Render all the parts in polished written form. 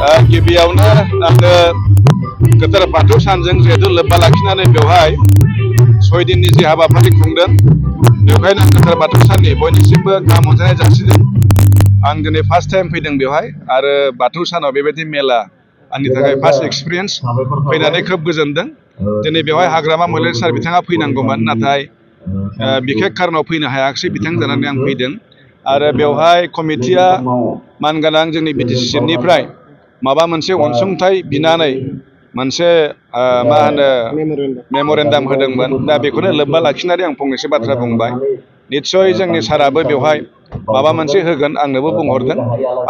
गिबियावनो आङो गोथार बाथौ सानजों जिहेतु लोब्बा लाखिनानै बेवहाय 6 दिननि जे हाबाफारि खुंदों बेवहायनो गोथार बाथौ साननि बयनिसिमबो गाहाम अनजायनाय जासिदों। आं दिनै फार्स्ट टाइम फैदों बेवहाय आरो बाथौ सानाव बेबायदि मेला आंनि थाखाय फार्स्ट एक्सपिरियेन्स फैनानै खोब गोजोनदों। दिनै बेवहाय हाग्रामा महिलारि सार बिथाङा फैनांगौमोन नाथाय बिखेक कारनाव फैनो हायाखिसै बिथां जानानै आं फैदों आरो बेवहाय कमिटिया मानगोनां जोंनि बिटिसिनिफ्राय माबा मोनसे अनसुंथाइ बिनानै मोनसे मा होनो मेम'रेन्डाम होदोंमोन। दा बेखौनो लोब्बा लाखिनानै आं फंनैसो बाथ्रा बुंबाय। निस्सय जोंनि साराबो बेवहाय माबा मोनसे होगोन आंनोबो बुंहरदों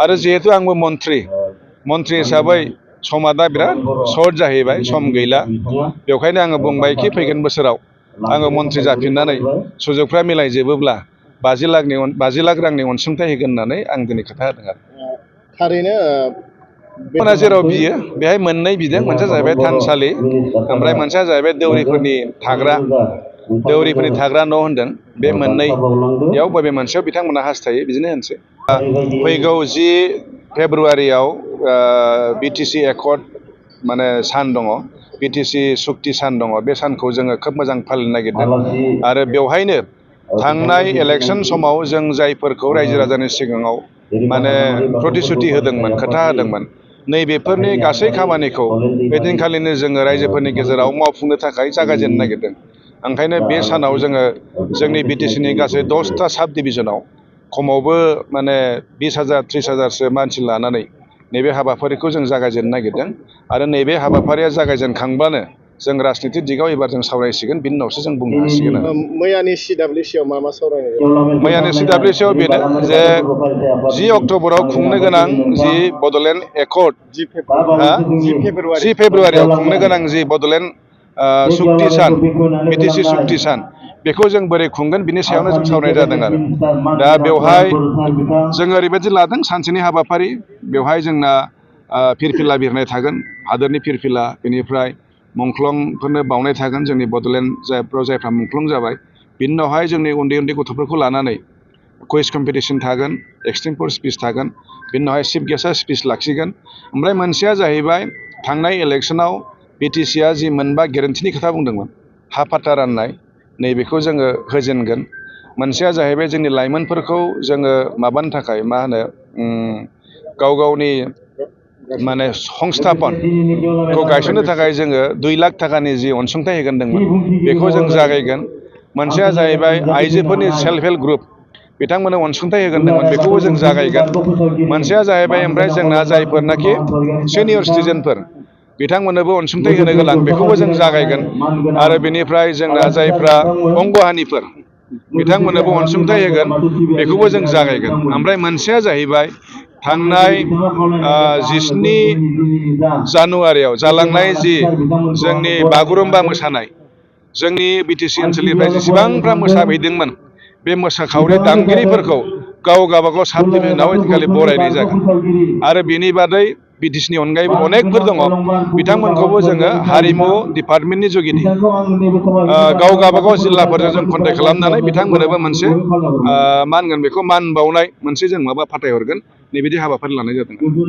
आरो जिहेतु आंबो मन्थ्रि हिसाबै समा दा बिराद सर्ट जाहैबाय, सम गैला। बेवखायनो आङो बुंबायखि फैगोन बोसोराव आङो मन्थ्रि जाफिननानै सुजुगफ्रा मिलायजोबोब्ला 50 लाख रांनि अनसुंथाइ होगोन होननानै आं दिनै खोथा होदों आरो। थारैनो जेराव बियो बेहाय मोननै बिदों, मोनसेया जाहैबाय थानसालि ओमफ्राय मोनसेया जाहैबाय दौरिफोरनि थाग्रा न' होनदों। बे मोननैयाव बबे मोनसेयाव बिथांमोना हास्थायो बिदिनो होनसै। फैगौ 10 फेब्रुआरियाव बिटिसि एकर्ड माने सान दङ, बिटिसि सुक्ति सान दङ। बे सानखौ जोङो खोब मोजां फालिनो नागिरदों आरो बेवहायनो थांनाय इलेक्सन समाव जों जायफोरखौ रायजो राजानि सिगाङाव माने प्रतिश्रुति होदोंमोन, खोथा होदोंमोन, नैबेफोरनि गासै खामानिखौ बे दिनखालिनो जोङो रायजोफोरनि गेजेराव मावफुंनो थाखाय जागायजेननो नागिरदों। ओंखायनो बे सानाव जोङो जोंनि बिटिसिनि गासै 10टा साब डिभिजनाव खमावबो माने 20,000 30,000सो मानसि लानानै नैबे हाबाफारिखौ जों जागायजेननो नागिरदों आरो नैबे हाबाफारिया जागायजेनखांब्लानो जों राजनिति दिगाव एबार जों सावरायसिगोन, बिनि उनावसो जों बुंनो हासिगोन आरो। मैयानि CWCआव मा सावरायनाय जादों? मैयानि CWCआव बेनो जे 10 अक्ट'बराव खुंनो गोनां जि बड'लेण्ड एकर्ड 10 फेब्रुआरियाव खुंनो गोनां जि बड'लेण्ड सुक्ति सान, बिटिसि सुक्ति सान, बेखौ जों बोरै खुंगोन बिनि सायावनो जों सावरायनाय जादों आरो। दा बेवहाय जोङो ओरैबायदि लादों सानसेनि हाबाफारि। बेवहाय जोंना फिरफिला बिरनाय थागोन, हादोरनि फिरफिला, बेनिफ्राय मुंख्लंफोरनो बावनाय थागोन जोंनि बड'लेण्ड जायफ्रा मुंख्लं जाबाय। बिनि उनावहाय जोंनि उन्दै गथ'फोरखौ लानानै कुइज कम्पिटिसन थागोन, एक्सटेम्पर स्पिच थागोन, बिनि उनावहाय चिफ गेस्टआ स्पिच लाखिगोन। ओमफ्राय मोनसेया जाहैबाय थांनाय इलेक्सनाव बिटिसिआ जि मोनबा गेरेन्टिनि खोथा बुंदोंमोन, हा फाट्टा राननाय, नैबेखौ जोङो होजेनगोन। मोनसेया जाहैबाय जोंनि लाइमोनफोरखौ जोङो माबानो थाखाय मा होनो गाव गावनि माने संस्थापनखौ गायसननो थाखाय जोङो 2 लाख थाखानि जि अनसुंथाइ होगोन होनदोंमोन, बेखौ जों जागायगोन। मोनसेया जाहैबाय आइजोफोरनि सेल्फ हेल्प ग्रुप, बिथांमोननो अनसुंथाइ होगोन होनदोंमोन, बेखौबो जों जागायगोन। मोनसेया जाहैबाय ओमफ्राय जोंना जायफोरनाखि सिनियर सिटिजेनफोर, बिथांमोननोबो अनसुंथाइ होनो गोनां, बेखौबो जों जागायगोन। आरो बेनिफ्राय जोंना जायफ्रा अंगहानिफोर, बिथांमोननोबो अनसुंथाइ होगोन, बेखौबो जों जागायगोन। ओमफ्राय मोनसेया जाहैबाय थांनाय 17 जानुवारियाव जालांनाय जि जोंनि बागुरुम्बा मोसानाय, जोंनि बिटिसि ओनसोलनिफ्राय जेसेबांफ्रा मोसाहैदोंमोन, बे मोसाखावरि दामगिरिफोरखौ गावबागाव साब डिभिजनाव आजिखालि बरायनाय जागोन। आरो बेनि बादै बिटिसिनि अनगायैबो अनेकफोर दङ, बिथांमोनखौबो जोङो हारिमु डिपार्टमेन्टनि जुगिदि गावबागाव जिल्लाफोरजों जों कन्टेक्ट खालामनानै बिथांमोननोबो मोनसे मा होनगोन बेखौ मान बावनाय मोनसे जों माबा फाथायहरगोन। नैबिदि हाबाफारि लानाय जादों।